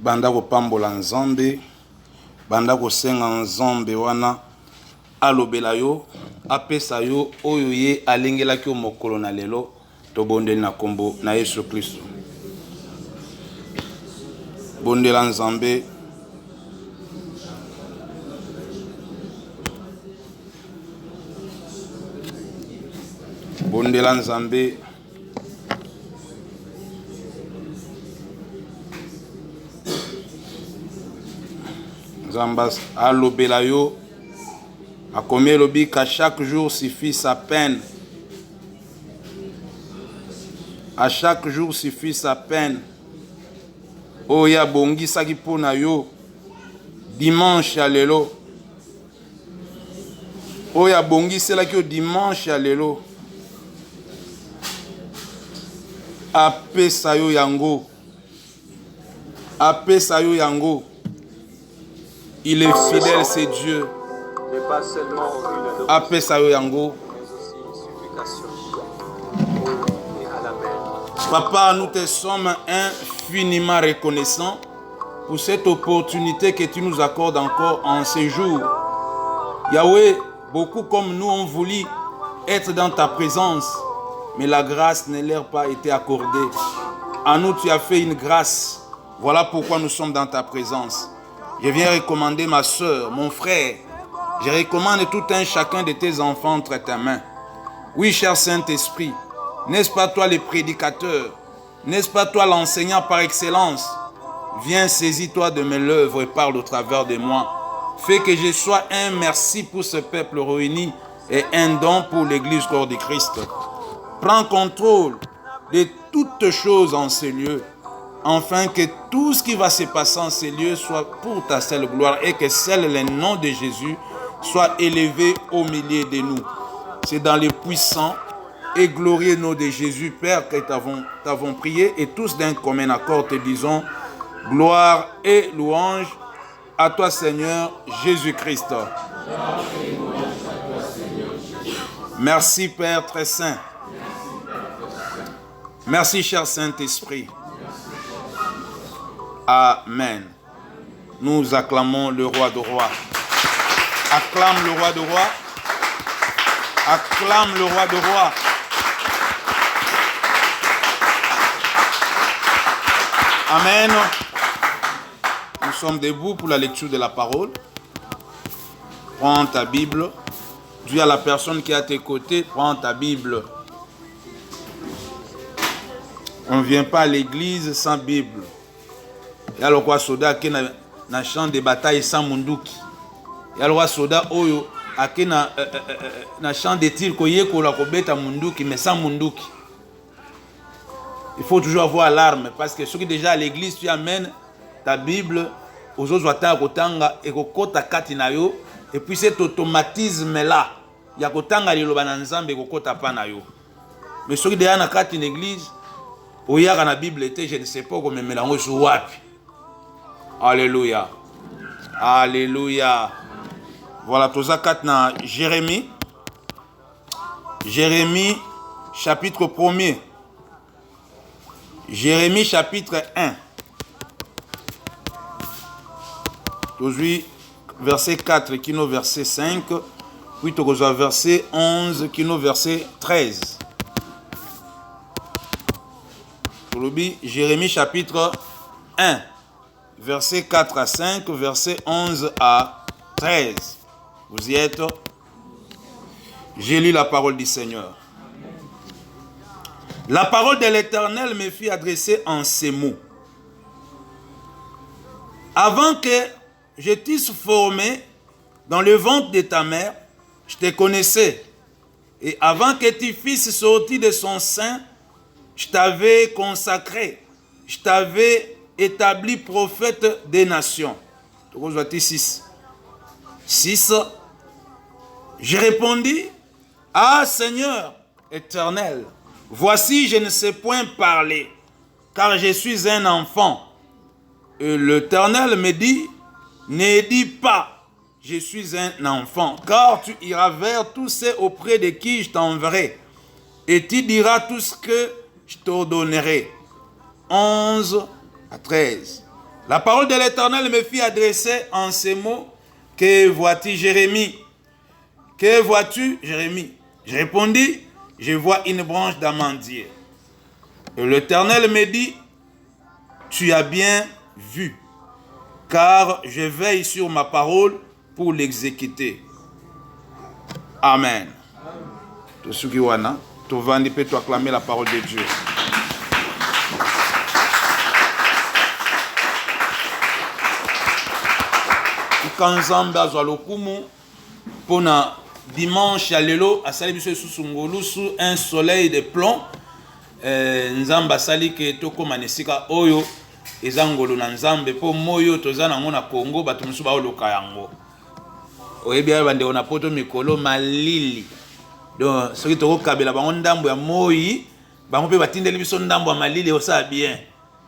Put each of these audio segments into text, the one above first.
banda kopambola nzambe, banda kosenga nzambe wana alobela yo, apesa yo oyo ye alengelaki yo mokolo na lelo, tobondeli na kombo na Yesu Kristo. Bondela nzambe, bondela nzambe, nzamba alobela yo, akomi elobi qu'à chaque jour suffit sa peine. À chaque jour suffit sa peine. Oya bongi saki pona yo dimanche ya lelo. Oya bongi selaki yo dimanche ya lelo. Apesa yo yango. Apesa yo yango. Il est fidèle, c'est Dieu. Pas seulement une Apesa yo yango. mais aussi une supplication. Et à l'amen. Papa, nous te sommes infiniment reconnaissants pour cette opportunité que tu nous accordes encore en ce jour. Yahweh, beaucoup comme nous ont voulu être dans ta présence, mais la grâce ne leur a pas été accordée. À nous, tu as fait une grâce. Voilà pourquoi nous sommes dans ta présence. Je viens recommander ma soeur, mon frère. Je recommande tout un chacun de tes enfants entre tes mains. Oui, cher Saint-Esprit, n'est-ce pas toi le prédicateur? N'est-ce pas toi l'enseignant par excellence? Viens, saisis-toi de mes lèvres et parle au travers de moi. Fais que je sois un merci pour ce peuple réuni et un don pour l'Église corps de Christ. Prends contrôle de toutes choses en ces lieux, afin que tout ce qui va se passer en ces lieux soit pour ta seule gloire et que seul le nom de Jésus soit élevé au milieu de nous. C'est dans le puissant et glorieux nom de Jésus, Père, que t'avons prié, et tous d'un commun accord te disons gloire et louange à toi, Seigneur Jésus-Christ. Merci, Père très saint. Merci, cher Saint-Esprit. Amen. Nous acclamons le roi de rois. Acclame le roi de rois. Acclame le roi de rois. Amen. Nous sommes debout pour la lecture de la parole. Prends ta Bible. Dis à la personne qui est à tes côtés, prends ta Bible. On ne vient pas à l'église sans Bible. Il y a le roi Soda qui est dans le champ de bataille sans munduki. Il y a le roi Soda oyo qui est dans le champ de tir qui est dans munduki mais sans munduki. Il faut toujours avoir l'arme parce que ceux qui déjà à l'église, tu amènes ta Bible aux autres watanga et kokota katinayo et puis cet automatisme là, il y a kotanga liloba na nzambe kokota pa na yo. Mais ceux qui déjà na kati une église, oya na Bible était je ne sais pas comment mélanger sur wapi. Alléluia. Alléluia. Voilà, tout ça dans Jérémie. Jérémie, chapitre 1er. Jérémie, chapitre 1. Aujourd'hui, verset 4, qui nous verset 5. Puis, verset 11, qui nous verset 13. Jérémie, chapitre 1. Verset 4 à 5, verset 11 à 13. Vous y êtes? J'ai lu la parole du Seigneur. La parole de l'Éternel me fut adressée en ces mots. Avant que je t'eusse formé dans le ventre de ta mère, je te connaissais. Et avant que tu fisses sortir de son sein, je t'avais consacré. Je t'avais établi prophète des nations. 6. 6. Je répondis, ah Seigneur éternel, voici je ne sais point parler, car je suis un enfant. Et l'Éternel me dit, ne dis pas, je suis un enfant, car tu iras vers tous ceux auprès de qui je t'enverrai, et tu diras tout ce que je t'ordonnerai. 11 à 13. La parole de l'Éternel me fit adresser en ces mots. Que vois-tu, Jérémie? Que vois-tu, Jérémie? Je répondis, je vois une branche d'amandier. Et l'Éternel me dit, tu as bien vu, car je veille sur ma parole pour l'exécuter. Amen. Tout ce qui est là, tu vas acclamer la parole de Dieu. Quand Nzambe azwa lokumu pona dimanche ya lelo asali biso sous ngolu sous un soleil de plomb, Nzambe asali ke tokoma nesika oyo eza ngolu na Nzambe po moyo toza nango na Congo bato musu baoloka yango. Oyebi ya bande ona poto mikolo malili. Donc soki toko kabela bango ndambo ya moyi, bango pe batindeli biso ndambo ya malili osa bien.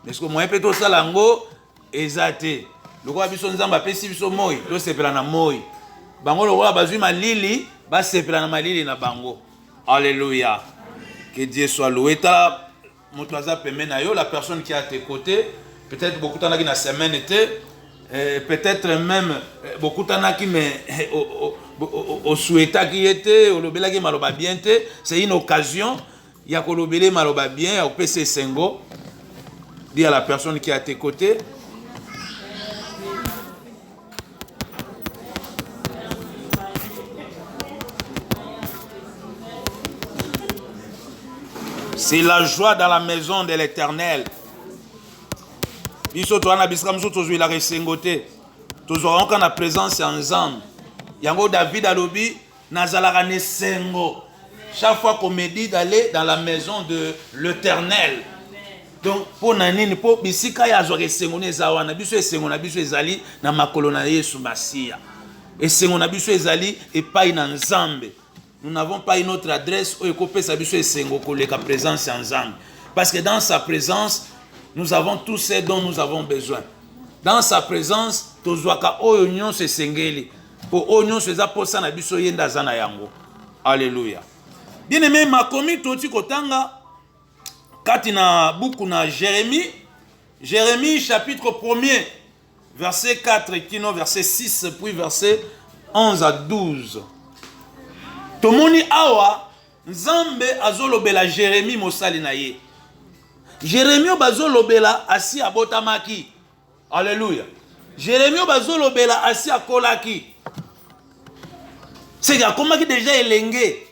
Mais ko moye pe to sala ngo ezate. Lokola biso Nzambe apesi biso moyi, to sepela na moyi. Bango lokola bazwi malili, ba sepela na malili na bango. Alléluia. Que Dieu soit loué. Ta motoaza pembe na yo, la personne qui est à tes côtés, peut-être beaucoup t'en a qui na semaine était, peut-être même beaucoup t'en a qui mais au souhaita qui était, au lobela qui maloba bien te, c'est une occasion, il y a ko lobele maloba bien, au PC Sengo. Dis à la personne qui est à tes côtés. C'est la joie dans la maison de l'Éternel. Biso to ana bisika muso tozwi la resengote. Tozwa encore na présence ensemble. Yango David alobi nazalaka ne sengo. Chaque fois qu'on me dit d'aller dans la maison de l'Éternel. Donc pour nanini po bisika ya zo resengone zawana biso esengo na biso ezali na makolo na Yesu Masia. Esengo na biso ezali epai na Nzambe. Nous n'avons pas une autre adresse où la présence ensemble. Parce que dans sa présence, nous avons tout ce dont nous avons besoin. Dans sa présence, alléluia. Bien aimé, ma commis toti kotanga katina buku na Jérémie. Jérémie chapitre 1er, verset 4 kino verset 6 puis verset 11 à 12. Tomoni awa Nzambe azolobela Jérémie mosali na ye. Jérémie bazolobela asi abotamaki. Alléluia. Jérémie bazolobela asi akolaki. C'est comment qui déjà élengué.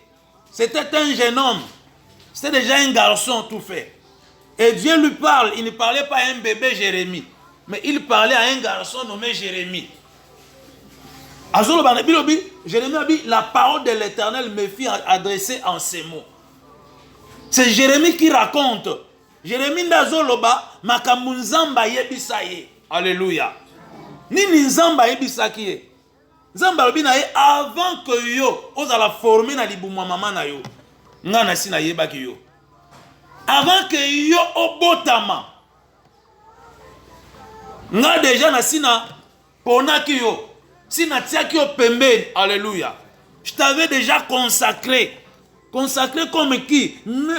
C'était un jeune homme. C'était déjà un garçon tout fait. Et Dieu lui parle, il ne parlait pas à un bébé Jérémie, mais il parlait à un garçon nommé Jérémie. Jérémie a dit, la parole de l'Éternel me fit adresser en ces mots. C'est Jérémie qui raconte. Jérémie ndazoloba makambu Nzamba yebisaye. Alléluia. Nini Nzamba yebisaki ye. Nzamba lobi na ye avant que yo ozala formé na libuma mama na yo. Nga na sina yebaki yo. Avant que yo obotama. Nga déjà na sina ponaki yo. Si natiaki au pembe, alléluia. Je t'avais déjà consacré. Consacré comme qui?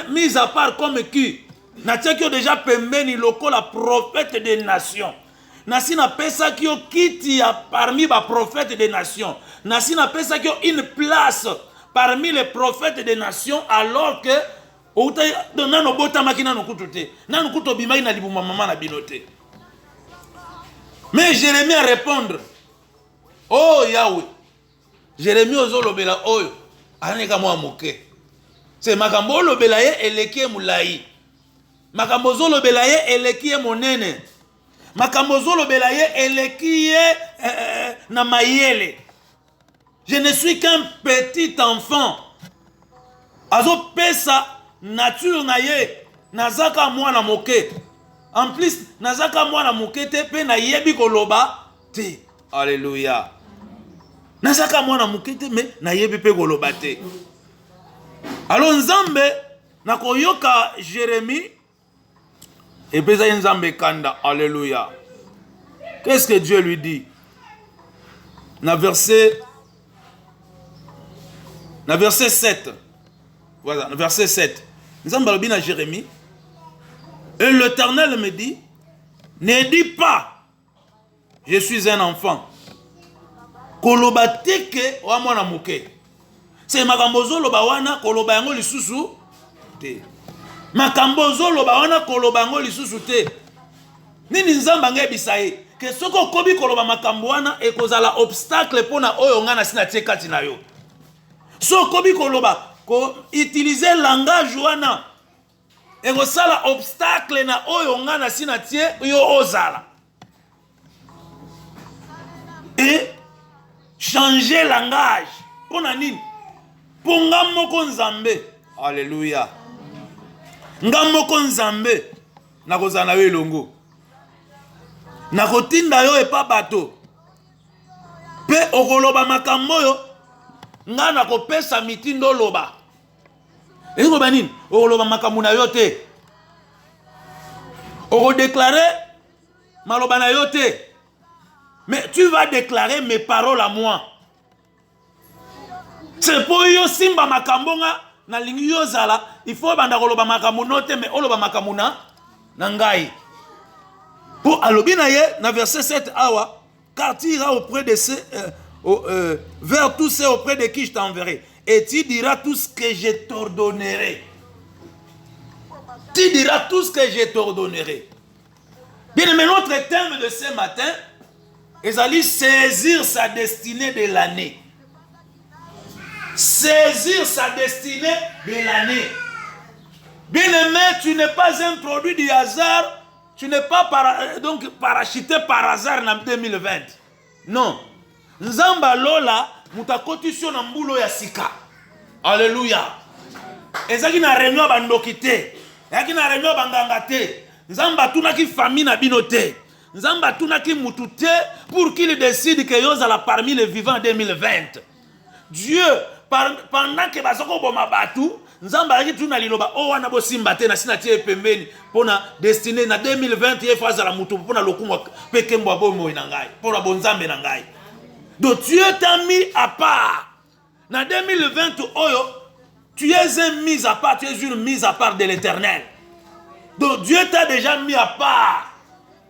Mis à part comme qui? Natiaki déjà pembe ni loko la prophète des nations. Nasi na pesa ki yo kiti parmi les prophètes des nations. Nasi na pesa ki yo une place parmi les prophètes des nations alors que nano bota makina no kutute. Nano kuto bimaki na libuma mama na binote. Mais Jérémie a répondre. Oh Yahweh, Jérémie ozolobela oyo, aneka mwa moke. C'est makambo lobela ye eleki mulai. Makambo zolobela ye eleki monene. Makambo zolobela ye eleki na mayele. Je ne suis qu'un petit enfant. Azo pesa nature na ye, nazaka mwana moke. En plus, nazaka mwana moke te pe na yebi koloba te. Alléluia. Nazaka mwana mukete me na yebi pe koloba te. Alors Nzambe na koyoka Jérémie et pesa Nzambe kanda. Alléluia. Qu'est-ce que Dieu lui dit? Na verset 7. Voilà, verset 7. Nzambe lobina Jérémie. Et l'Éternel me dit, ne dis pas je suis un enfant. Koloba teke wa mwana muke. C'est makambozo loba wana koloba yango lisusu te. Makambozo loba wana koloba yango lisusu te. Nini nzamba ngebisa ye ke soko kobi koloba makambo wana ekozala obstacle pona oyo ngana sina tie kati na yo. So kobi koloba ko utiliser langage wana ekozala obstacle na oyo ngana sina tie yo ozala. Et changer langage pona nini? Ponga moko nzambe. Alléluia. Nga moko nzambe nakozala na yo elongo. Nakotinda yo epa bato. Pe okoloba makambo yo nga nakopesa mitindo loba. Eko banini? Okoloba makambo na yo te. Okodéclarer maloba na yo te. Mais tu vas déclarer mes paroles à moi. C'est pour yo simba makambo nga na lingi yo zala, il faut banda koloba makambo no te mais oloba makambo na ngai. Pour alobina ye na verset 7 awa, car tu iras auprès de ceux vers tous ceux auprès de qui je t'enverrai et tu diras tout ce que je t'ordonnerai. Tu diras tout ce que je t'ordonnerai. Bien aimé, notre thème de ce matin est d'aller saisir sa destinée de l'année. Saisir sa destinée de l'année. Bien aimé, tu n'es pas un produit du hasard. Tu n'es pas donc parachuté par hasard en 2020. Non. Nzamba lola mutakotisi na mbulo ya sika. Alléluia. Ezaki na réunion bandokite. Ezaki na réunion banganga te. Nzamba tunaki famille na bino te. Nzamba tunaki mutu te pour qu'il décide que yozala parmi les vivants en 2020. Dieu pendant que bazoko boma batu nzamba yaki tuna liloba o wana bo simba te na sina tie pembeni pona destiné na 2020 ye faza la mutu pona lokumwa peke mbo bomo na ngai pona bonzambe na ngai. Donc Dieu t'a mis à part. Na 2020 oyo tu es un mis à part, tu es une mise à part de l'Éternel. Donc Dieu t'a déjà mis à part.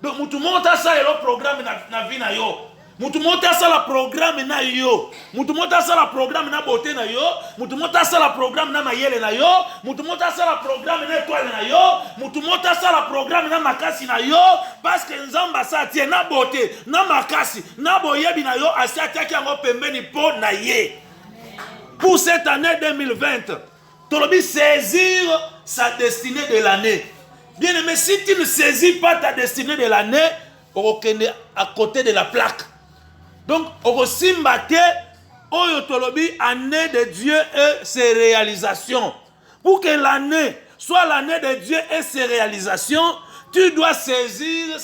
Donc mutu monta ça le programme na vie na yo. Mutu monta sala programme na yo. Mutu monta sala programme na beauté na yo. Mutu monta sala programme na mayele na yo. Mutu monta sala programme na étoile na yo. Mutu monta sala programme na makasi na yo. Parce que nzamba sa tie na beauté, na makasi, na boyebi na yo asiati ki ngo pembeni po na ye. Pour cette année 2020, tolobi saisir sa destinée de l'année. Bien aimé, si tu ne saisis pas ta destinée de l'année, on est à côté de la plaque. Donc, on simbate, oyo tolobi, année de Dieu et ses réalisations. Pour que l'année soit l'année de Dieu et ses réalisations, tu dois saisir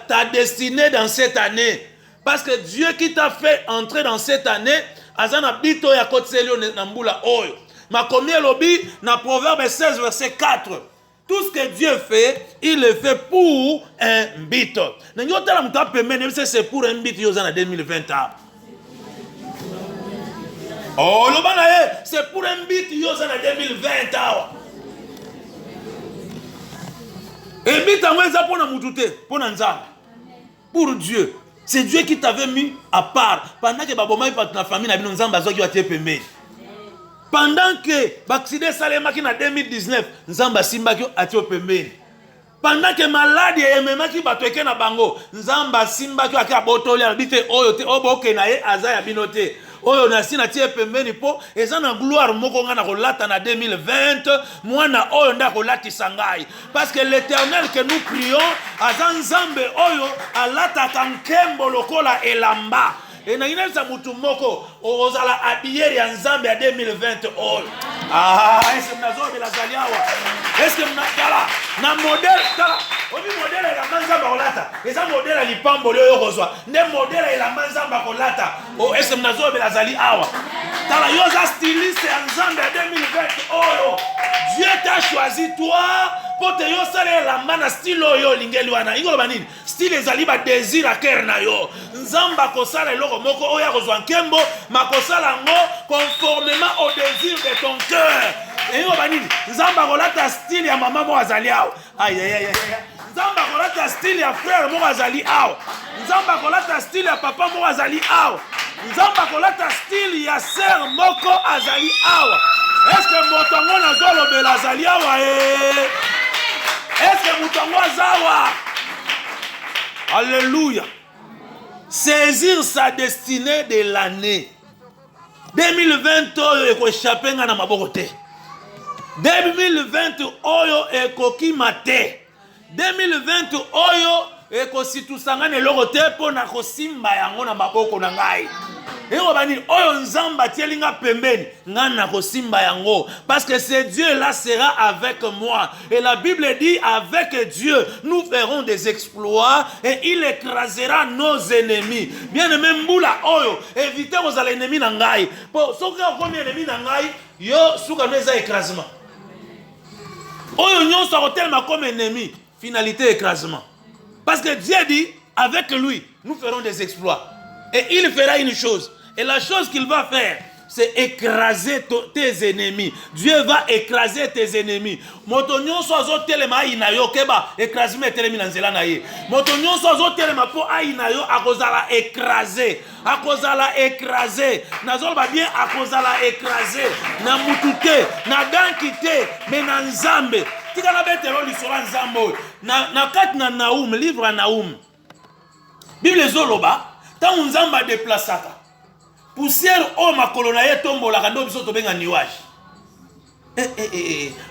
ta destinée dans cette année. Parce que Dieu qui t'a fait entrer dans cette année, azana bito ya kotselio nambula oyo. Ma combien lobi na Proverbe 16 verset 4. Tout ce que Dieu fait, il le fait pour un but. C'est pour un but en 2020. Oh, c'est pour un but en 2020. Et but pour Dieu. C'est Dieu qui t'avait mis à part. Pendant que Baboma est la famille, pendant que l'accident salemaki na 2019, Nzamba simbaki atio pembeni. Pendant que maladie ememaki batweke na bango, Nzamba simbaki akabotoli abite oyo te oboke na ye azaya binote. Oyo na sina tie pembeni po ezana gloire moko nga na kolata na 2020, mwana oyo nda kolatisa ngai. Parce que l'Éternel que nous prions, azan Nzambe oyo alata kankembo lokola elamba. Et na inelisa mutu moko ozala habillé ya Nzambe ya 2020 all. Ah, est-ce que mnazobe la zaliawa? Est-ce que mnakala na modèle kala obi modèle ya Nzamba kolata. Eza modèle lipambo lyo kozwa. Ne modèle ya Nzamba kolata. Oh, est-ce que mnazobe la zali awa? Tala yoza styliste ya Nzambe ya 2020 all. Dieu t'a choisi toi pour te yosale la mana style yo lingeli wana. Ingolo banini? Style ezali ba désir à cœur na yo. Nzamba kosala eloko moko oya kozwa nkembo makosala ngo conformément au désir de ton cœur. Et yo banini? Nzamba kolata style ya mama mo azali awa. Aïe aïe aïe. Nzamba kolata style ya frère moko azali awa. Nzamba kolata style ya papa moko azali awa. Nzamba kolata style ya sœur moko azali awa. Est-ce que motongo nazolobela azali awa Est-ce que motongo azawa? Alléluia. Saisir sa destinée de l'année. 2020 oyo ekochape nga na maboko te. 2020 oyo ekokima te. 2020 oyo ekositusanga na eloko te mpo na kosimba yango na maboko na ngai. Eko bani oyo nzamba tielinga pembeni nga na kosimba yango parce que ce Dieu là sera avec moi et la Bible dit avec Dieu nous ferons des exploits et il écrasera nos ennemis. Bien aimé mbula oyo éviter aux ennemis na ngai po soki okomi ennemi na ngai yo suka neza écrasement oyo nyonso akotelema comme ennemi finalité écrasement parce que Dieu dit avec lui nous ferons des exploits et il fera une chose. Et la chose qu'il va faire, c'est écraser tes ennemis. Dieu va écraser tes ennemis. Motonyon sozo telema inayo keba écraser mes telemi nanzela naye. Motonyon sozo telema po inayo akozala écraser. Akozala écraser. Nazol ba bien akozala écraser. Na mutute, na gankite, mais na nzambe. Tika na betelo lisola nzambo. Na kat na Naoum, livre à Naoum. Bible zoloba, ta nzamba déplaçaka. Poussière au makolo na ye tombola kando biso to benga nuage.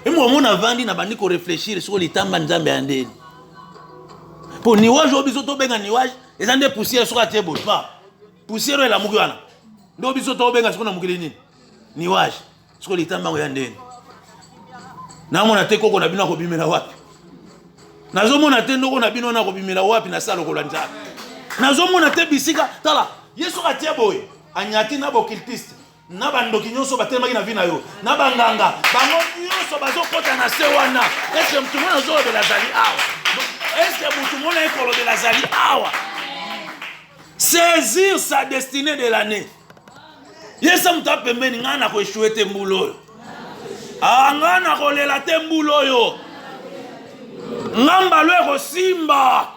Moi mon avandi na bandi ko réfléchir sur litamba nzambe andeni. Pour nuage au biso to benga nuage, ezande poussière sur atie bopa. Poussière la mugi wana. Ndo biso to benga sur na mugili nini? Nuage sur litamba ngo yandeni. Na mona te koko na bino ko bimela wapi? Nazo mona te ndoko na bino na ko bimela wapi na salo ko lanja. Nazo mona te bisika tala, Yesu atie boye. Anyati na bokiltiste na bandoki nyonso batelemaki na vina yo na banganga bango nyonso bazokota na se wana. Est-ce que tout le monde azolo de la zali awa? Est-ce que tout le monde ekolo de la zali awa? Saisir sa destinée de l'année. Yesa mta pembeni ngana ko échouer te mbulo. Ngana ko lela te mbulo yo. Ngamba lo ko simba.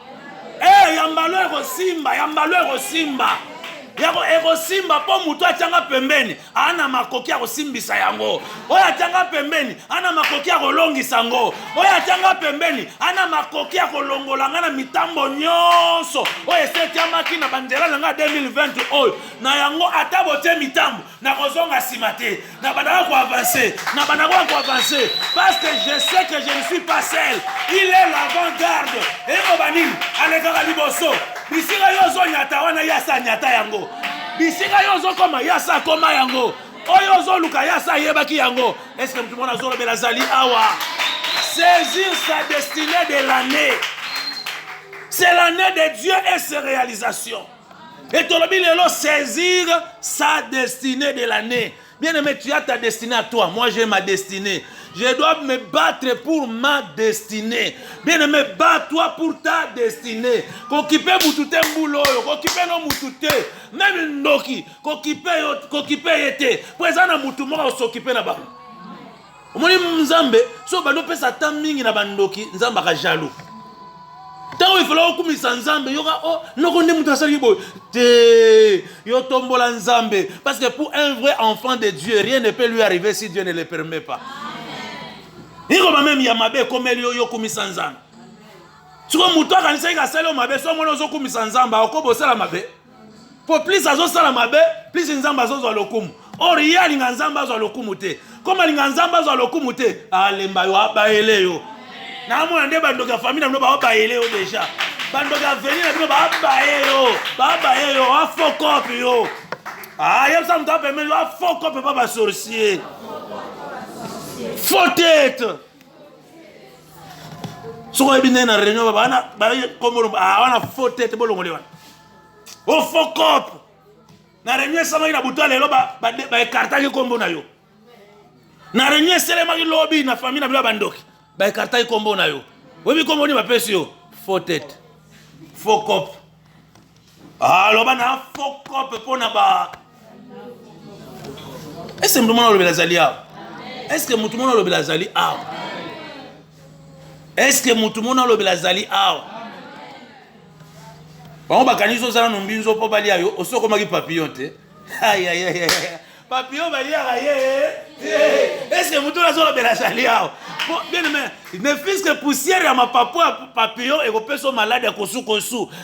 Yamba lo ko simba, yamba lo ko simba. Yako ego simba po mutu atanga pembeni ana makoki ya kosimbisa yango. Oya atanga pembeni ana makoki ya kolongisa yango. Oya atanga pembeni ana makoki ya kolongola ngana mitambo nyonso. Oya seti amaki na bandela nga 2020 oyo. Na yango atabote mitambo na kozonga simate. Na bandaka ko avancer, na bandaka ko avancer parce que je sais que je ne suis pas seul. Il est l'avant-garde. Ego banini aleka liboso. Bisika yozo nyata wana yasa nyata yango. Bisika yozo koma yasa koma yango. Oyozo luka yasa yebaki yango. Est-ce que tout le monde a zolo belazali awa? Saisir sa destinée de l'année. C'est l'année de Dieu et ses réalisations. Et tolobi lelo saisir sa destinée de l'année. Bien aimé, tu as ta destinée à toi. Moi j'ai ma destinée. Je dois me battre pour ma destinée. Bien aimé, bats-toi pour ta destinée. Kokipe mutute mbulo yo, kokipe no mutute. Même ndoki, kokipe yete. Présana mutu moko s'occuper na ba. Omoni nzambe, so bando pesa tam mingi na bandoki, nzamba ka jaloux. Tant il faut okumisa nzambe yoka noko nde mutu asali boy. Te yo tombola nzambe parce que pour un vrai enfant de Dieu, rien ne peut lui arriver si Dieu ne le permet pas. Iko même yamabe komeli yo kumisa nzambe. Siko mutu akanisa ikasala mabe so mona zo kumisa nzambe akobo sala mabe. Po plus azo sala mabe, plus nzambe azo zo lokumu. Or ya linga nzambe azo lokumu te. Koma linga nzambe azo lokumu te, alemba yo abaele yo. Na mona nde bandoka famille na ba abaele yo déjà. Bandoka venir na bino ba abaele yo, afokop yo. Yebsa mta pe me yo afokop pa ba sorcier. Faut tête. Soko ebine na réunion bana ba komolo wana faut tête bolongole wana. O faut cop. Na réunion sama ina buto lelo ba écarta ki kombo na yo. Na réunion selema ki lobby na famille na bila bandoki. Ba écarta ki kombo na yo. Webi kombo ni ba pesi yo. Faut tête. Faut cop. Loba na faut cop pona ba. Est-ce que nous demandons le Zalia? Est-ce que nous demandons le Zali? Est-ce que mutumona lobela zali awa? Bon bakanizo zala nombinzo po bali ayo osoko maki papillon te. Aïe aïe aïe aïe. Papillon bali aye. Est-ce que mutumona lobela zali awa? Bien aimé, ne fils que poussière ya ma papillon et kopeso malade ya kosu.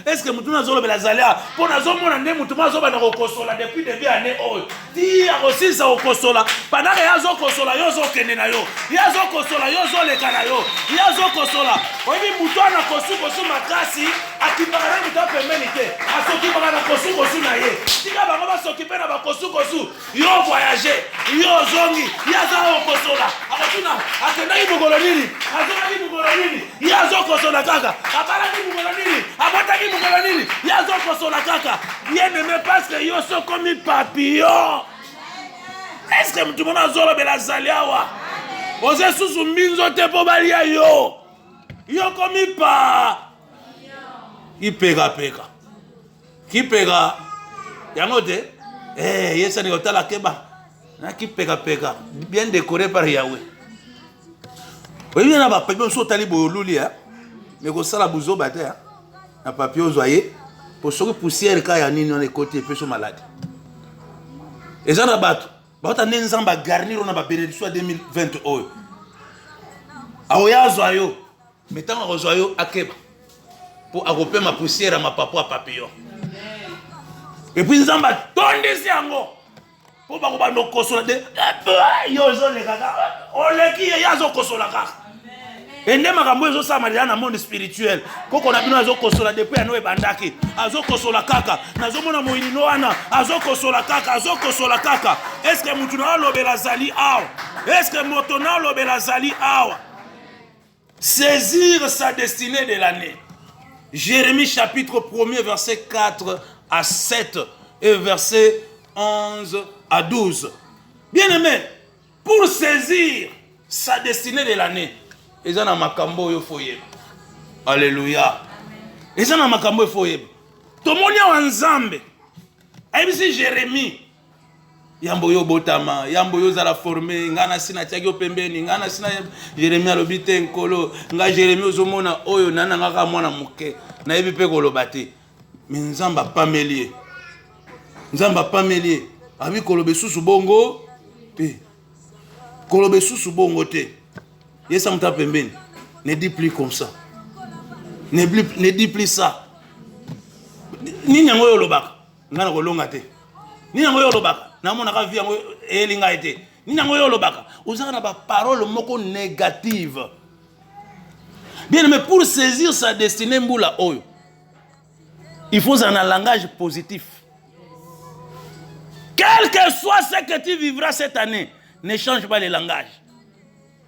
Est-ce que mutumona lobela zali awa? Po nazo mona nde mutumona zo bana kokosola depuis début année oyo. Ti ya kosisa kokosola. Pendant que yazo kosola yo zo kende na yo. Yazo kosola yo zo leka na yo. Yazo kosola. Oyebi mutwana kosu makasi akipaka mutu pembeni te. Asokipaka na kosu na ye. Tika bango basokipe na bakosu. Yo voyager, yo zongi, yazo kosola. Akotuna akendaki mukolo nini? Azokaki mukolo nini? Yazo kosola kaka. Abalaki mukolo nini? Abotaki mukolo nini? Yazo kosola kaka. Bien aimé parce que yo so comme papillon. Est-ce que tu m'as zolo bela zaliawa? Ose susu mbinzo te po balia yo. Yo komi pa. Ki pega. Ki pega. Yango te? Yesa ni otala keba. Na ki pega. Bien décoré par Yahweh. Oui, bien na papillon so tali boyoluli hein. Mais ko sala buzo bate hein. Na papillon zoye. Pour ce que poussière ka ya nini on les côtés peu so malade. Et ça na bato. Bata nenzamba garnir na ba bénédiction 2020 oyo. Aoya zoyo. Mettant en zoyo akeba. Pour agrouper ma poussière à ma papa papillon. Et puis nzamba tondisi yango. Pour ba ko ba no kosola de. Yo zo le kaka. Oleki yazo kosola kaka. Ende makambo ezo samalira na monde spirituel. Koko na bino azo kosola depuis ano ebandaki. Azo kosola kaka. Nazo mona moyino wana. Azo kosola kaka. Est-ce que mutu na lobela zali awa? Est-ce que moto na lobela zali awa? Saisir sa destinée de l'année. Jérémie chapitre 1er verset 4 à 7 et verset 11 à 12. Bien aimé, pour saisir sa destinée de l'année, ezana makambo yo foye. Alléluia. Ezana makambo yo foye. Tomoni wa nzambe. Ayebisi Jérémie. Yambo yo botama, yambo yo zala formé, ngana sina tiaki yo pembeni, ngana sina Jérémie alobite nkolo, nga Jérémie ozomona oyo nana ngaka mwana muke, na yebi pe koloba te. Mais nzamba pamelie. Nzamba pamelie. Abi kolobe susu bongo te. Kolobe susu bongo te. Yesa muta pembeni. Ne dis plus comme ça. Ne dis plus ça. Ni nyango yo lobaka. Ngana kolonga te. Ni nyango yo lobaka. Na mona ka vie yango elinga ete. Ni nyango yo lobaka. Ozanga na ba parole moko négative. Bien mais pour saisir sa destinée mbula oyo. Il faut un langage positif. Quel que soit ce que tu vivras cette année, ne change pas le langage.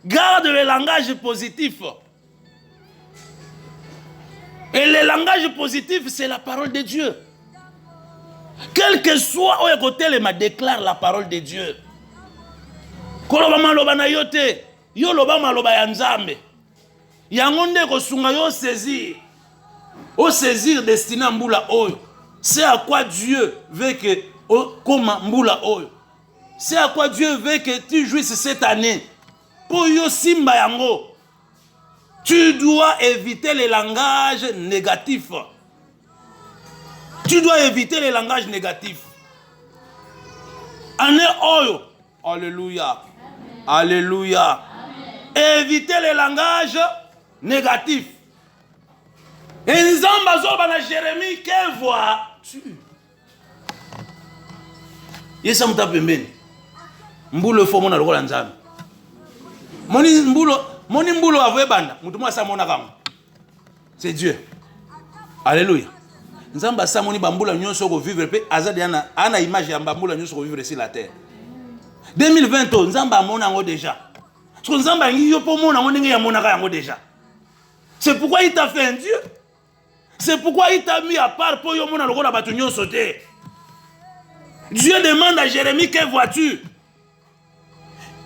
Garde le langage positif. Et le langage positif, c'est la parole de Dieu. Quel que soit où côté, il me déclare la parole de Dieu. Koloba maloba na yote, yo loba maloba ya nzambe. Yangonde ko sunga yo saisir. Au saisir destiné mbula oyo. C'est à quoi Dieu veut que comme mbula oyo. C'est à quoi Dieu veut que tu jouisses cette année. Pour yo simba yango. Tu dois éviter les langages négatifs. Tu dois éviter les langages négatifs. Année oyo. Alléluia. Alléluia. Éviter les langages négatifs. Et nzamba zoba na Jérémie, que vois-tu? Yesa muta pembeni. Mbulo fo mona lokola nzambe. Moni mbulo avwe banda, mutu mwa sa mona kama. C'est Dieu. Alléluia. Nzamba sa moni bambula nyonso ko vivre pe azadi ana image ya bambula nyonso ko vivre sur la terre. 2020 nzamba mona ngo déjà. Parce que nzamba ngi yo po mona ngo ndenge ya mona ka yango déjà. C'est pourquoi il t'a fait un Dieu. C'est pourquoi il t'a mis à part pour yo mona lokola batu nyonso te. Dieu demande à Jérémie, que vois-tu?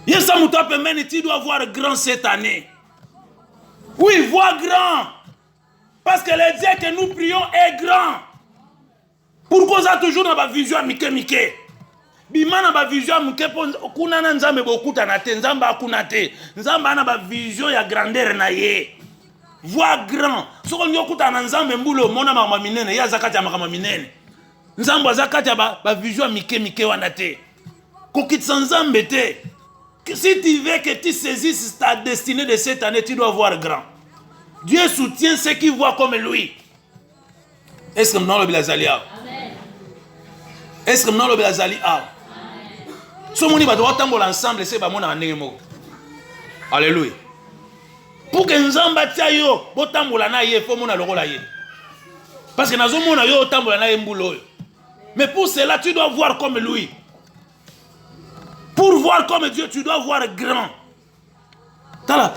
Tu dois voir grand cette année. Oui, vois grand. Parce que le Dieu que nous prions est grand. Pourquoi ça toujours dans ma vision à Mike? Bimana ba vision muke kuna na nzambe bokuta na te nzamba akuna te nzamba na ba vision ya grandeur na ye. Voir grand. Ce qu'on y a écouté en ensemble, mbulo mona mama minene, ya zakati mama minene. Nzambo zakati ba vision mike wanate. Kokit sanzambe te. Si tu veux que tu saisisses ta destinée de cette année, tu dois voir grand. Dieu soutient ceux qui voient comme lui. Est-ce que nous avons le Blazali? Est-ce que nous avons le Blazali? Si nous avons ensemble, c'est mon année. Alléluia. Pour que nous ayons bâti yo, botambola na ye, faut mon alogola ye. Parce que nous avons yo tambola na ye mbulo. Mais pour cela, tu dois voir comme lui. Pour voir comme Dieu, tu dois voir grand.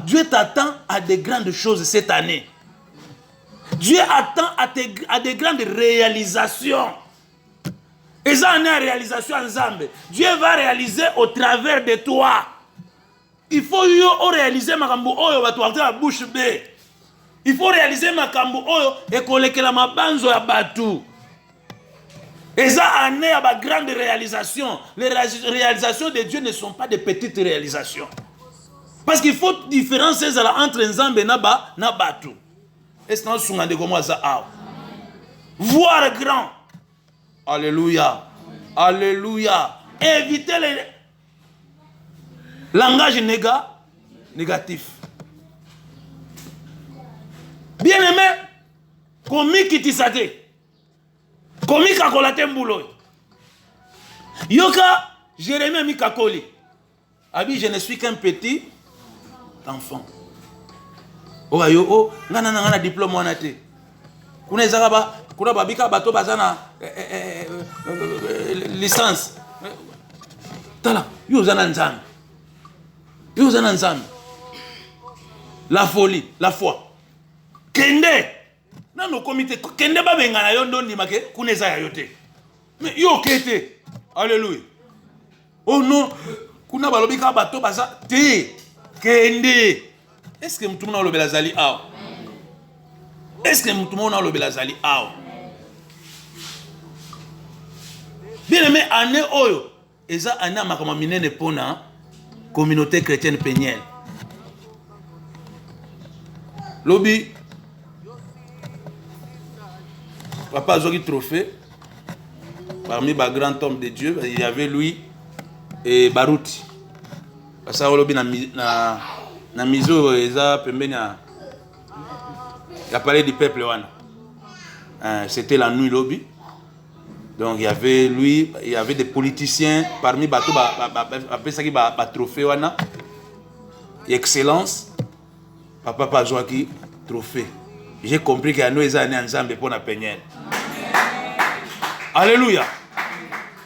Dieu t'attend à des grandes choses cette année. Dieu attend à des grandes réalisations. Et ça, on est en réalisation ensemble. Dieu va réaliser au travers de toi. Il faut réaliser ma kambo oyo batouarte la bouche B. Il faut réaliser ma kambo oyo et kolekela mabanzo ya batu. Et ça, on est à ma grande réalisation. Les réalisations de Dieu ne sont pas des petites réalisations. Parce qu'il faut différencier entre Nzambe et Nabatu. Est-ce que nous sommes comme ça? Voir grand. Alléluia. Alléluia. Éviter les langages négatifs. Bien aimé, komi kitisate. Komi kakolate mbulo. Yoka, Jérémie Mikakoli. Abi, je ne suis qu'un petit enfant. Oh yo ngana diplôme wanate. Kuna ezaka kuna babika bato bazana licence. Tala, yo zana nzambe. Yo zana nzambe. La folie, la foi. Kende. Na no comité kende ba bengana yo ndondi make kuna ezaya yote. Mais yo kete. Alléluia. Oh non, kuna balobika bato baza te. Kende. Est-ce que tout le monde a le Belazali? Est-ce que tout le monde a le Belazali? Bien aimé, année oyo, eza année makama minene pona communauté chrétienne pénienne. Lobby, papa Zogi trophée, parmi les grands hommes de Dieu, il y avait lui et Barouti. Parce que lobby na mizo eza pembeni ya parler du peuple wana. C'était la nuit lobby. Donc il y avait lui, il y avait des politiciens parmi bato après ça qui ba trophée wana. Excellence. Papa Pazouaki trophée. J'ai compris qu'il y a nous eza né ensemble pour na peigner. Alléluia.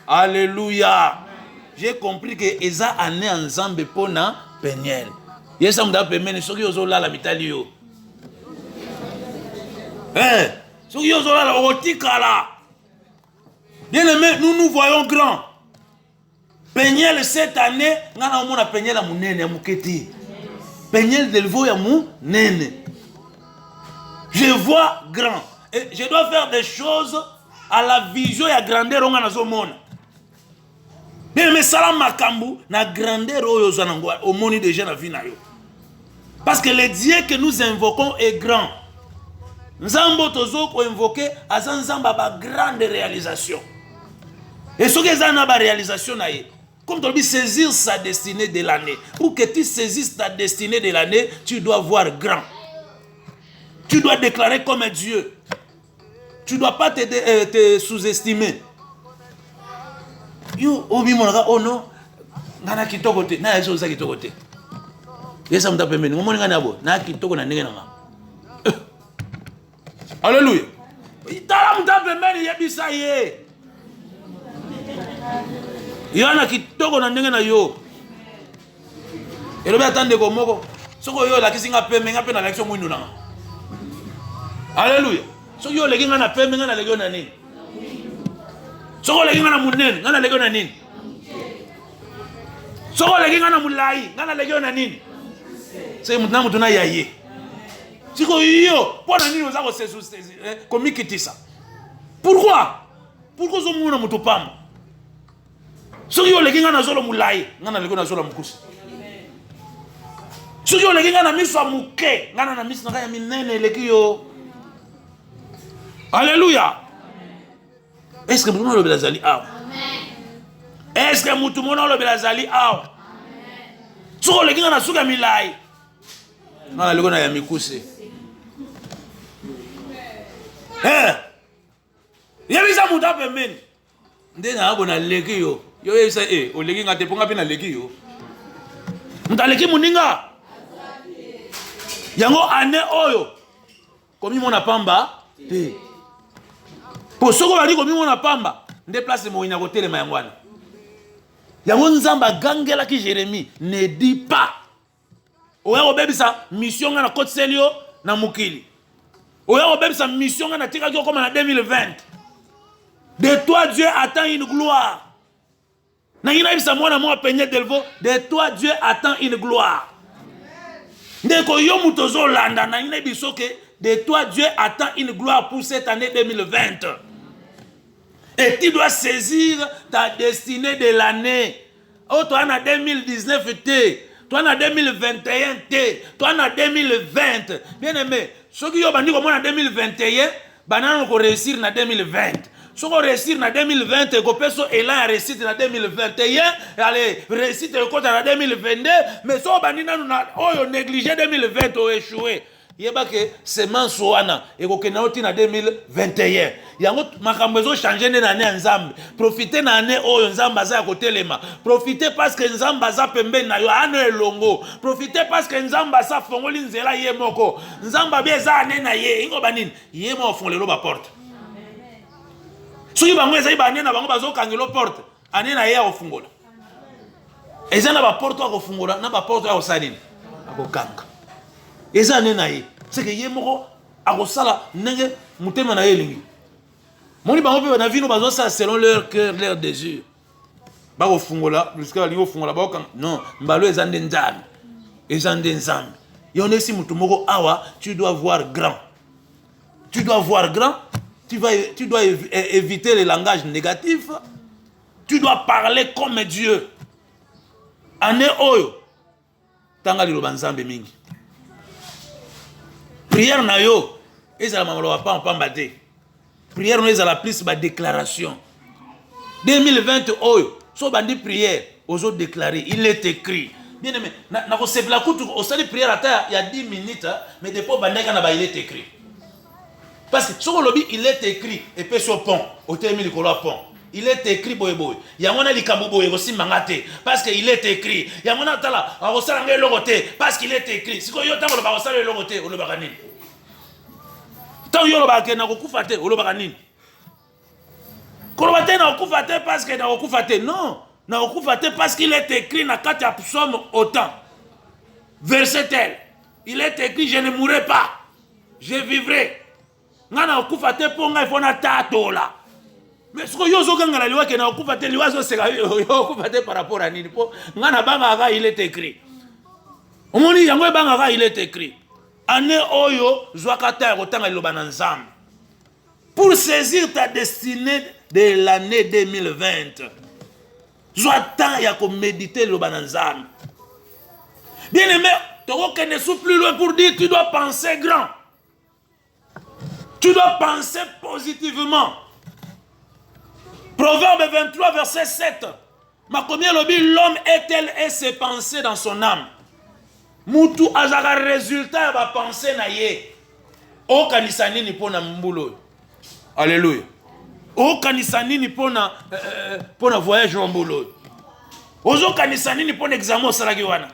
Alléluia. J'ai compris que eza année ensemble pour na peigner. Yes, I'm that payment. So you zola la mitali yo. So you zola la otikala. Bien aimé, nous voyons grand. Peignel cette année, ngana omona peignel ya munene ya muketi. Peignel de levo ya munene. Je vois grand. Et je dois faire des choses à la vision ya grandeur ngana zo mona. Bien aimé, salam makambu na grandeur oyo zanangwa omoni déjà na vie na yo. Parce que le Dieu que nous invoquons est grand. Nzambo tozo ko invoquer azanzamba ba grande réalisation. Et ce que ça n'a pas réalisation naïe. Comme tu dis saisir sa destinée de l'année. Pour que tu saisisses ta destinée de l'année, tu dois voir grand. Tu dois déclarer comme un Dieu. Tu ne dois pas te sous-estimer. Yo obi monaka oh non, ngana kitoko te, na yeso za kitoko te. Yesa mta pembeni, ngomoni ngana abo, na kitoko na ndenge nga. Alléluia. Itala mta pembeni yebisa ye. Yana kitoko na ndenge na yo. Elobe atande ko moko. Soko yo la kisinga pembe nga pe na election mwindu na. Alléluia. Soko yo leki nga na pembe nga na leki na nini? Soko leki nga na munene nga na leki na nini? Soko leki nga na mulai nga na leki na nini? C'est maintenant mutu na yaye. Siko yo pona nini oza ko sesu komikitisa. Pourquoi? Pourquoi zo muna mutu pamba? Soko yo leki nga na zolo mulai nga na leki na zolo mukusi. soki oleki nga na miso ya moke nga na miso na ngai ya minene eleki yo. Alléluia. Est-ce que mutu olobela azali awa? Est-ce que mutu mona olobela azali awa? Soki oleki nga na suki ya milai nga na leko na ya mikuse. Yebisa mutu apembeni nde na abona leki yo. Yo yebisa oleki nga te mpo nga mpe na leki yo. Mutu aleki moninga yango ane oyo komi mona pamba te. Po soko bali komi mona pamba nde place moyi na kotelema yango wana. Yango Nzambe agangelaki Jérémie, ne dis pas. Oya kobebisa mission nga na kotiseli yo na mokili. Oya kobebisa mission nga na tikaki yo koma na 2020. De toi Dieu attend une gloire. Na yina bisa mwana mwa Peñe Delvaux, de toi Dieu attend une gloire. Ndeko yo mutozo landa na yina biso ke de toi Dieu attend une gloire pour cette année 2020. Et tu dois saisir ta destinée de l'année. Oh, toi en 2019 t'es, toi en 2021 t'es, toi en 2020. Bien aimé, ceux qui ont bandit comme en 2021, banana on réussir en 2020. Ceux qui ont réussi en 2020, et personne est là à réussir en 2021, allez réussir en 2022, mais ceux qui ont bandit on négligé 2020 ont échoué. Yeba que semence wana ekokena oti na 2021 yango makambo ezo changer na année Nzambe. Profitez na année oyo Nzambe aza kotelema. Profitez parce que Nzambe aza pembeni na yo ano elongo. Profitez parce que Nzambe aza fongoli nzela ye moko. Nzambe beza année na ye ingo banini ye mo fongolelo ba porte. Soki bango ezali ba année na bango bazo kangelo porte année na ye ya kofungola. Eza na ba porte ya kofungola na ba porte ya kosalini akokanga. Eza nena ye c'est que ye moko akosala ndenge mutema na ye lingi moni bango pe na vino bazo ça selon leur cœur leur désir ba ko fungola jusqu'à lingo fungola ba ko non mbalo eza nde Nzambe eza nde Nzambe yone si mutu moko awa tu dois voir grand, tu dois voir grand, tu dois éviter les langages négatifs, tu dois parler comme Dieu. Ane oyo tanga liloba Nzambe mingi. Prière na yo, ezala mamalo pa pamba te. Prière no ezala plus ba déclaration. 2020 oyo, so bandi prière, ozo déclarer, il est écrit. Bien aimé, na ko sepla kutu o sali prière ata ya 10 minutes, mais depuis bandeka na ba il est écrit. Parce que so lobby il est écrit et puis sur pont, au terme de kolo pont. Il est écrit boy boy. Yangona likambo boy aussi mangate parce que il est écrit. Yangona tala, a osala ngai logote parce qu'il est écrit. Siko yo tango ba osala logote, o lobaka nini? Tant yo lobaka na kokufa te, o lobaka nini? Kolobate na kokufa te parce que na kokufa te. Non, na kokufa te parce qu'il est écrit na kati ya psaume autant. Verset tel. Il est écrit je ne mourrai pas. Je vivrai. Ngana kokufa te ponga ifona tatola. Mais ce que yo ganga la liwa ke na okufa te liwa zo seka yo okufa te par rapport à nini po ngana banga ga il est écrit. Omoni yango banga ga il est écrit. Année oyo zwakata kotanga liloba na Nzambe. Pour saisir ta destinée de l'année 2020. Zwata ya ko méditer liloba na Nzambe. Bien aimé, toko kene sou plus loin pour dire tu dois penser grand. Tu dois penser positivement. Proverbe 23, verset 7. Ma combien l'homme est tel et ses pensées dans son âme. Moutou azaka résultat va penser na ye. O kanisani ni pona mbulo. Alléluia. O kanisani ni pona voyage en mbulo. Ozo kanisani ni pona examen salaki wana.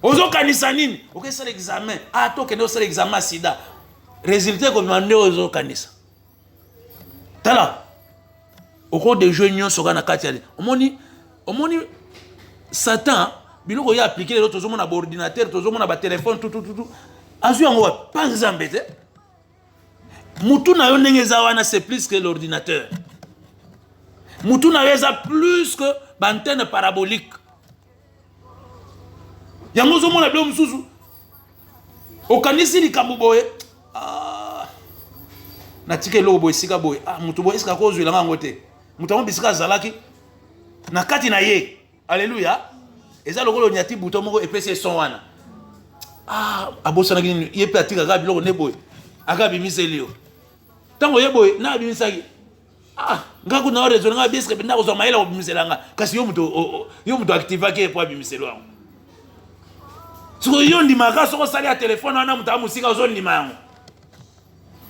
Ozo kanisani ni OK c'est l'examen. Ah to kendo c'est l'examen sida. Résultat comme mandé ozo kanisa. Tala. Au cours des jeux nyonso kana katiale omoni Satan biloko ya appliquer les autres zomo na ordinateur tozomo na ba téléphone tout azu yango pas Nzambe te mutu na yo ndenge za wana c'est plus que l'ordinateur mutu na yo za plus que bantenne parabolique yango zomo na bilo mususu okanisi likambo boye na tike lo boye sika boye mutu boye sika kozwela ngango te mutambo bisika zalaki na kati na ye. Alléluia. Et ça, le rôle, il y a un bouton, et puis c'est son wana. Ah, abosa na gini, il y a petit gabi, le neboy. Agabi miselio. Tant que yeboy, na bi misagi. Ah, ngaku na raison, nga bisque, na ko zoma ila ko miselanga. Kasi yo muto activa ke po bi miselo. So yo ndimaka soko sali ya téléphone wana muta musika zo ndima yango.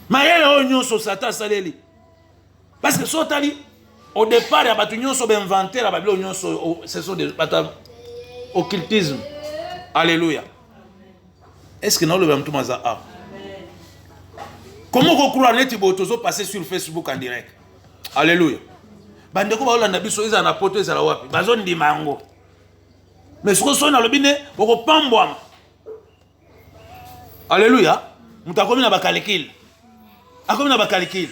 Mayele o nyonso sata saleli. Parce que sotali au départ ya batu nyonso ba inventer la babilo nyonso ce sont des bata occultisme. Alléluia. Est-ce que nous le même tout maza a? Comment vous croire net botozo passer sur Facebook en direct? Alléluia. Bandeko ba olanda biso iza na poto ezala wapi? Bazo ndima yango. Mais ce que son na lobine boko pambwa. Alléluia. Mutakomi na bakalikil. Akomi na bakalikil.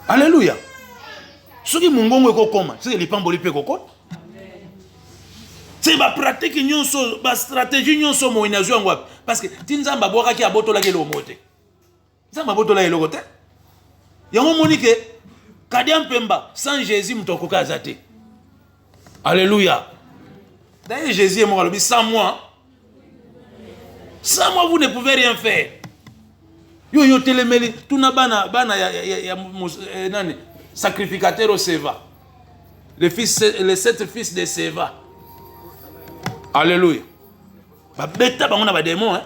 Alléluia. Soki mungongo ekokoma, c'est lipambo lipe koko. C'est ma pratique nyonso, ma stratégie nyonso mo inazo yango wapi? Parce que tinzamba boka ki abotola ke lomote. Nzamba abotola ke lokote. Yango monike kadia mpemba sans Jésus mtokoka azate. Alléluia. D'ailleurs Jésus est mort lobi sans moi. Sans moi vous ne pouvez rien faire. Yo telemeli tuna bana ya nani sacrificateur au Seva. Les 7 fils de Seva. Alléluia. Beta ba on a ba démon hein.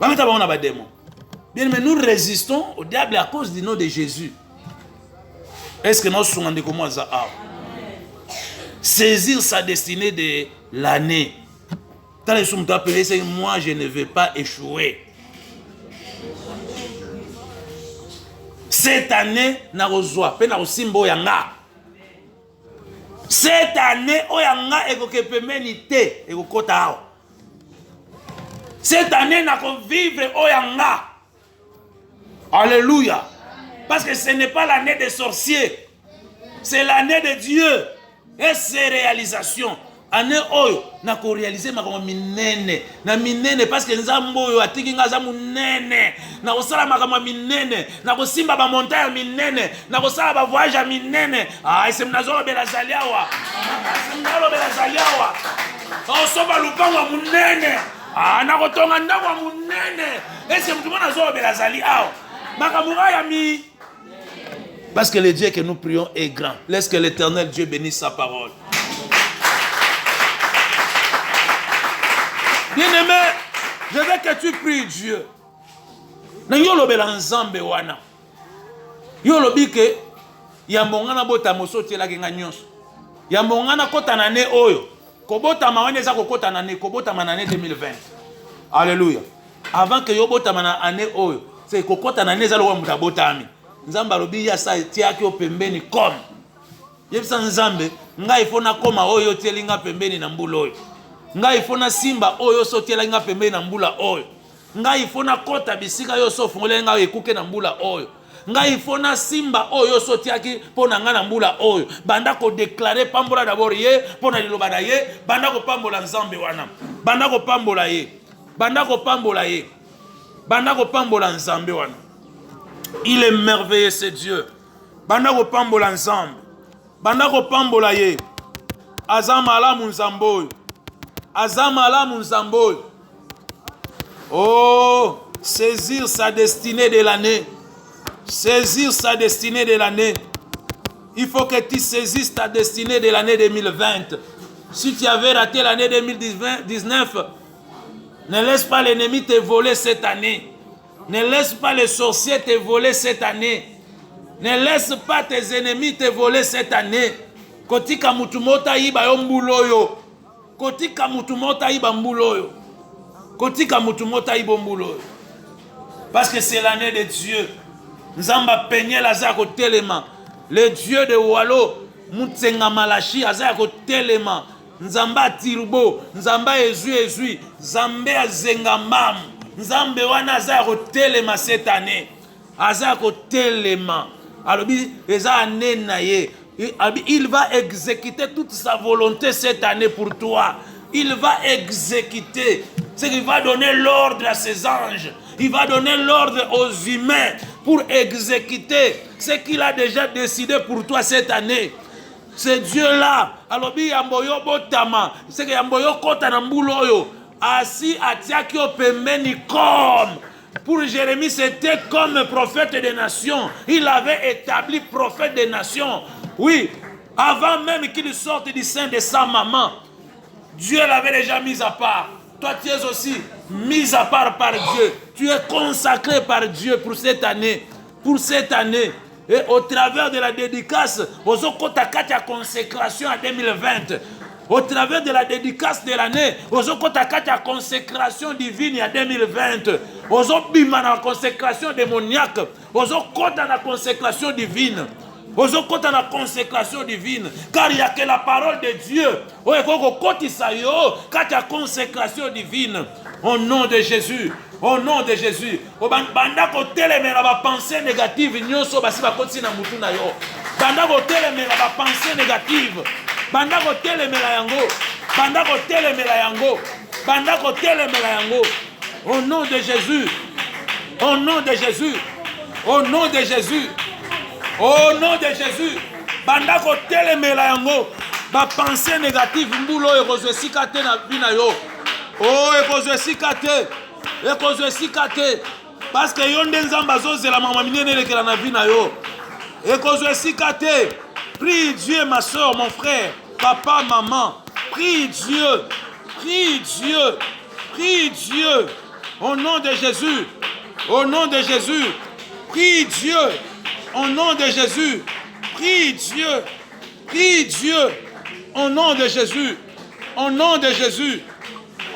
Beta ba on a ba démon. Bien mais nous résistons au diable à cause du nom de Jésus. Est-ce que nous sommes en comment ça a? Saisir sa destinée de l'année. Dans les sommes appelés c'est moi je ne vais pas échouer. Cette année na rozwa pe na osimbo yanga. Cette année oyanga ekokepemeni te ekokota awa. Cette année na ko vivre oyanga. Alléluia. Parce que ce n'est pas l'année des sorciers. C'est l'année de Dieu et ses réalisations. Année oyo na ko réaliser makambo minene na minene parce que nzambo oyo atiki nga za munene na kosala makambo minene na kosimba ba montagne minene na kosala ba voyage minene ese mnazolo bela zaliawa mnazolo bela zaliawa osoba lupango munene na kotonga ndako munene ese mtu mona zolo bela zaliawa makambo ya mi parce que le Dieu que nous prions est grand. Laisse que l'Éternel Dieu bénisse sa parole. Bien-aimé, je veux que tu pries Dieu. Nangolo belanzambe wana. Yolo bike ya mongana bota mosoti la kenga nyonso. Ya mongana kota na ne oyo. Kobota mawane za kokota na ne kobota manane 2020. Alléluia. Avant que yo bota mana ane oyo, c'est kokota na ne za lo muta botami. Nzamba lobi ya sa tiaki opembeni comme. Yebisa nzambe ngai fona koma oyo telinga pembeni na mbulo oyo. Ngai fona simba oyo sotela nga pembeni na mbula oyo. Ngai fona kota bisika yo so fungole nga ekuke na mbula oyo. Ngai fona simba oyo sotiaki pona nga na mbula oyo. Banda ko déclarer pambola d'abord ye pona liloba na ye, banda ko pambola nzambe wana. Banda ko pambola ye. Banda ko pambola ye. Banda ko pambola nzambe wana. Il est merveilleux ce Dieu. Banda ko pambola nzambe. Banda ko pambola ye. Azama ala nzambo. Azamala Munzamboy. Oh, saisir sa destinée de l'année. Saisir sa destinée de l'année. Il faut que tu saisisses ta destinée de l'année 2020. Si tu avais raté l'année 2019, ne laisse pas l'ennemi te voler cette année. Ne laisse pas les sorciers te voler cette année. Ne laisse pas tes ennemis te voler cette année. Kotika mutumota iba yombuloyo. Kotika mutumota iba mbuloyo. Kotika mutumota iba mbuloyo. Parce que c'est l'année de Dieu. Nzamba peigné la zako telema. Le Dieu de Walo, Mutsenga Malachi, azako telema. Nzamba Tirbo, Nzamba Ezui, Nzambe Azengamam. Nzambe wana azako telema cette année. Azako telema. Alors, il va exécuter toute sa volonté cette année pour toi. Il va exécuter. C'est qu'il va donner l'ordre à ses anges. Il va donner l'ordre aux humains pour exécuter ce qu'il a déjà décidé pour toi cette année. C'est Dieu-là. Alors, yamboyo botama. C'est que yamboyo kota na mbuloyo. Assis à Tiakio Pemeni comme. Pour Jérémie, c'était comme prophète des nations. Il avait établi prophète des nations. Oui, avant même qu'il sorte du sein de sa maman, Dieu l'avait déjà mis à part. Toi, tu es aussi mis à part par Dieu. Tu es consacré par Dieu pour cette année. Pour cette année. Et au travers de la dédicace, aux Okotakatia consécration en 2020. Au travers de la dédicace de l'année, aux Okotakatia consécration divine en 2020. Aux Obima la consécration démoniaque. Aux Okota la consécration divine. Aux Okota la consécration divine. Car il n'y a que la parole de Dieu. Au Ekokotisayo, Katia consécration divine. Au nom de Jésus. Au nom de Jésus. Banda kotelemela ba pensée négative nyonso basi bakoti na mutu na yo. Banda kotelemela ba pensée négative. Banda kotelemela yango. Banda kotelemela yango. Banda kotelemela yango. Au nom de Jésus. Au nom de Jésus. Au nom de Jésus. Au nom de Jésus. Banda kotelemela yango. Ba pensée négative mbulo ekozwe sikate na bina yo. Oh ekozwe sikate. Ekozwe sikate. Parce que yon den zamba zozela mama minene lekela na bina yo. Ekozwe sikate. Prie Dieu ma soeur, mon frère, papa, maman. Prie Dieu. Prie Dieu. Prie Dieu. Au nom de Jésus. Au nom de Jésus. Prie Dieu. Au nom de Jésus. Prie Dieu. Prie Dieu. Au nom de Jésus. Au nom de Jésus.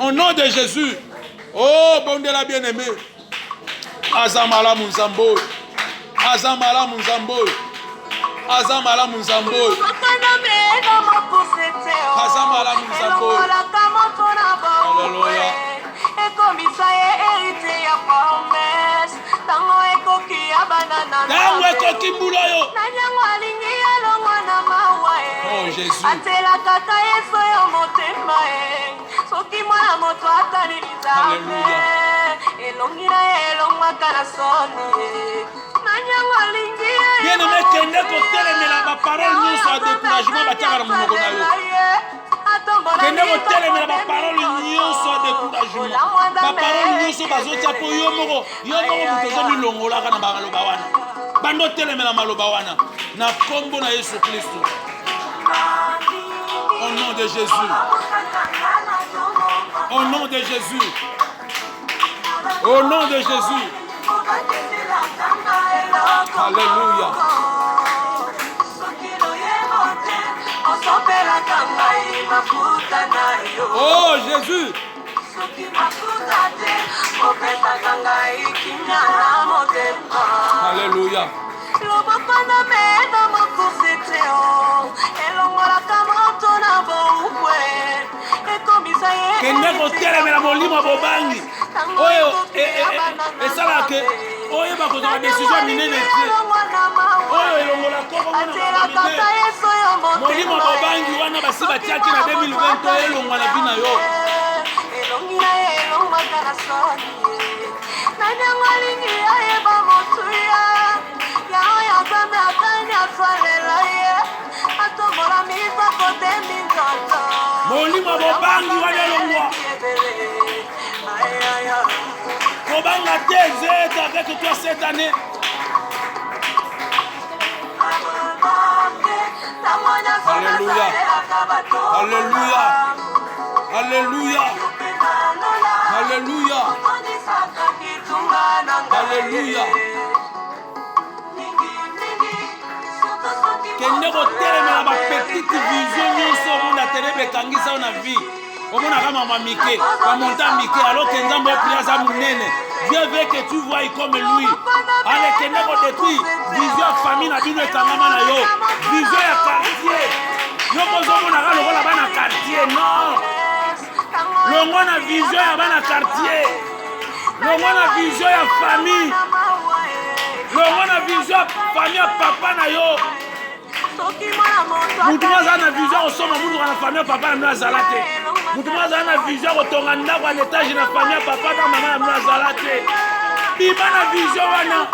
Au nom de Jésus. Oh, bon de la bien-aimée. Azamala Munzambo. Azamala Munzambo. Azamala Munzambo. Azamala Munzambo. Alléluia. Oh Jésus. Bien aimé, kende kotelemela ba parole nyonso ya découragement batiaka na monoko na yo. Kende kotelemela ba parole nyonso ya découragement. Ba parole nyonso bazotia po yo moko moto ozomilongolaka na maloba wana. Bando telemela maloba wana na kombo na Yesu Kristo. Au nom de Jésus. Au nom de Jésus. Au nom de Jésus. Alléluia. Oh Jésus. Alléluia. Kende kotelemela molimo bobangi oyo esalaka oyo bakozala décision minene te oyo elongola koko molimo bobangi wana basi batiaki na 2020 oyo elongwa na bina yo molimo bobangi wana elongwa kobanga te zeta avec toi cette année. Alléluia. Alléluia. Alléluia. Alléluia. Alléluia. Kende kotelemela ba petite vision nyonso omonda tele bekangisa na vie. Omona kama mama mike, kwa monta mike alors que nzambo pria za munene. Dieu veut que tu vois comme lui. Ale kende ko détruire vision famille na bino ekangama na yo. Vision ya quartier. Yoko zomona ka lokola bana quartier non. Longo na vision ya bana quartier. Longo na vision ya famille. Longo na vision ya famille ya papa na yo. Mutu mwaza na vision osoma mutu na famille papa na mwana te. Mutu mwaza na vision otonga ndako na étage na famille papa na mama na mwana te. Bima na vision wana.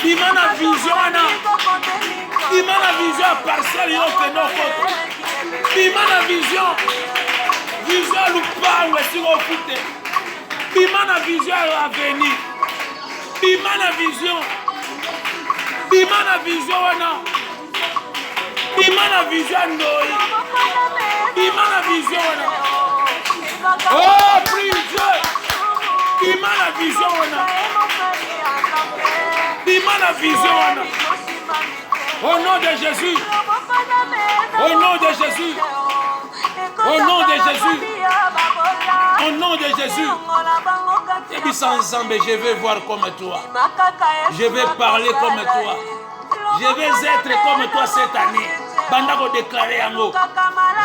Bima na vision wana. Bima na vision partielle yo que non kote. Bima na vision. Vision lupango esiko okute. Bima na vision ya avenir. Bima na vision. Bima na vision wana. Bima na vision ndoi. Bima na vision wana. Oh, prie Dieu. Bima na vision wana. Bima na vision wana. Au nom de Jésus. Au nom de Jésus. Au nom de Jésus. Au nom de Jésus. Et puis ensemble, je vais voir comme toi. Je vais parler comme toi. Je vais être comme toi cette année. Bandako déclarer yango.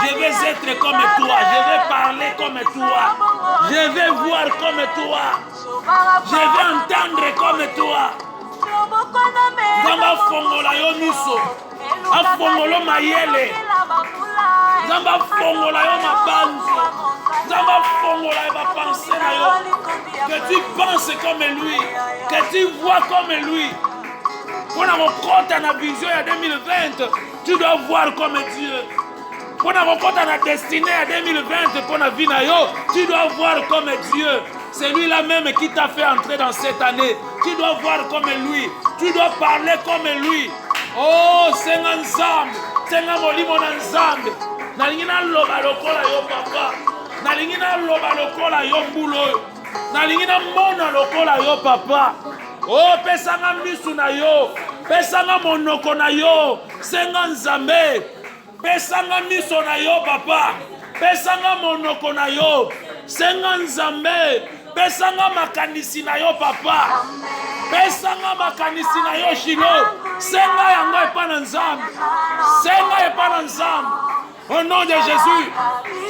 Je vais être comme toi. Je vais parler comme toi. Je vais voir comme toi. Je vais entendre comme toi. Zamba fongola yo miso. Afongolo mayele. Zamba fongola yo mabanzo. Zamba fongola yo pensée na yo. Que tu penses comme lui. Que tu vois comme lui. Pour avoir na vision à 2020, tu dois voir comme Dieu. Pour avoir na destinée à 2020 pour la vie na yo, tu dois voir comme Dieu. C'est lui-là même qui t'a fait entrer dans cette année. Tu dois voir comme lui. Tu dois parler comme lui. Oh, c'est un ensemble. C'est un molimo ensemble. Nalingina loba lokola yo papa. Nalingina loba lokola yo mbulo. Nalingina mona lokola yo papa. Oh, pesanga misu na yo. Pesanga monoko na yo. Senga nzambe. Pesanga miso na yo papa. Pesanga monoko na yo. Senga nzambe. Pesanga makanisi na yo papa. Pesanga makanisi na yo shilo. Senga yango epa na nzambe. Senga epa na nzambe. Au nom de Jésus.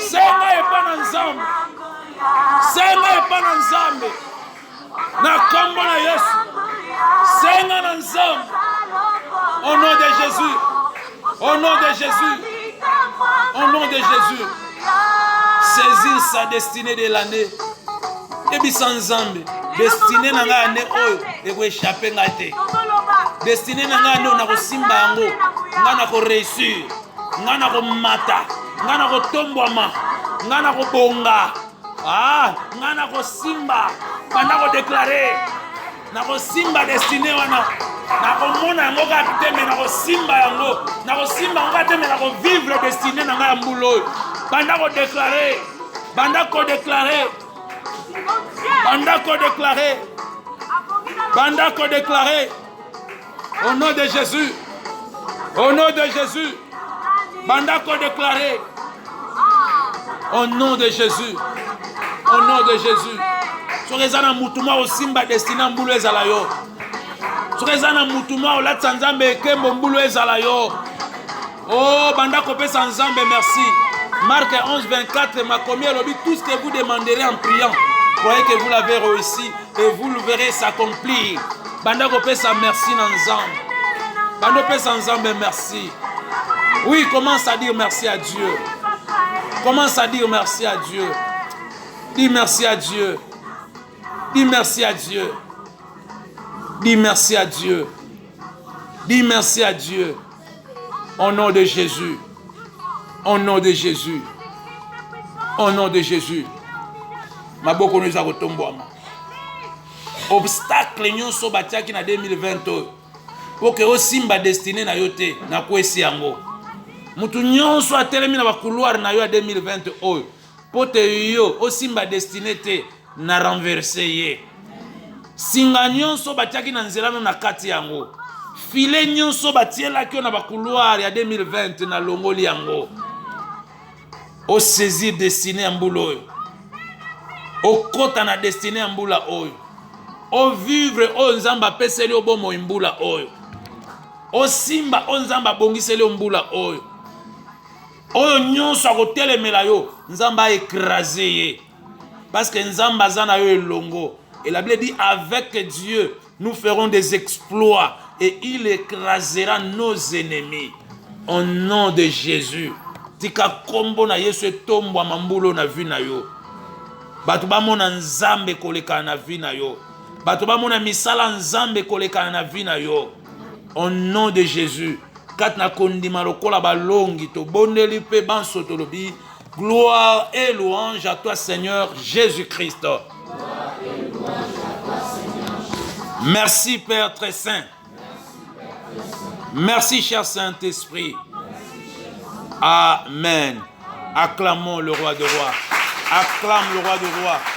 Senga epa na nzambe. Senga epa na nzambe. Na kombo na Yesu. Senga na nzambe. Au nom de Jésus. Au nom de Jésus. Au nom de Jésus. Saisir sa destinée de l'année. Et puis sans Zambé. Destinée na nga ane oyo. Eko échapper nga te. Destinée na nga ane na ko simba yango. Nga na ko réussir. Nga na ko mata. Nga na ko tombwama. Nga na ko bonga. Ah, nga na ko simba. Nga ko déclarer. Na ko simba destinée wana. Na ko mona yango ka teme na ko simba yango. Na ko simba yango ka teme na ko vivre destinée na nga ya mbulo. Banda ko déclarer. Banda ko déclarer. Banda ko déclarer. Banda ko déclarer. Au nom de Jésus. Au nom de Jésus. Banda ko déclarer. Au nom de Jésus. Au nom de Jésus. Sokezana mutuma osimba destina mbulu ezala yo. Sokezana mutuma olatsa nzambe ekembo mbulu ezala yo. Oh, banda ko pesa nzambe merci. Marc 11, 24, ma commis dit tout ce que vous demanderez en priant. Croyez que vous l'avez réussi et vous le verrez s'accomplir. Banda ko pesa merci nzambe. Banda ko pesa nzambe merci. Oui, commence à dire merci à Dieu. Commence à dire merci à Dieu. Dis merci à Dieu. Dis merci à Dieu. Dis merci à Dieu. Dis merci à Dieu. Au nom de Jésus. Au nom de Jésus. Au nom de Jésus. Maboko nous a retombouama. Obstacle nyonso batiaki na 2020. Pour que osimba destiné na yote na kwesi yango. Mutu nyonso atelemi na ba couloir na yo a 2020 oyo. Pote yo osimba destiné te na renverser ye. Singa nyonso batiaki na nzelano na kati yango. File nyonso batielaki na ba couloir ya 2020 na longoli yango. O saisir destiné ya mbula oyo. O kota na destiné ya mbula oyo. O vivre o nzamba peseli obomo mbula oyo. O simba o nzamba bongiseli mbula oyo. Oyo nyonso akotelemela yo nzamba écraser ye. Parce que nzamba zana yo elongo. Et la Bible dit avec Dieu nous ferons des exploits et il écrasera nos ennemis. Au nom de Jésus. Tika kombo na Yesu etombo mambulo na vi na yo. Batu ba mona nzambe koleka na vi na yo. Batu ba mona misala nzambe koleka na vi na yo. Au nom de Jésus. katna kondima lokola balongi to bondeli pe banso tolobi. Gloire et louange à toi Seigneur Jésus-Christ. Merci Père très saint. Merci cher Saint-Esprit. Amen. Acclamons le roi de rois. Acclame le roi de rois.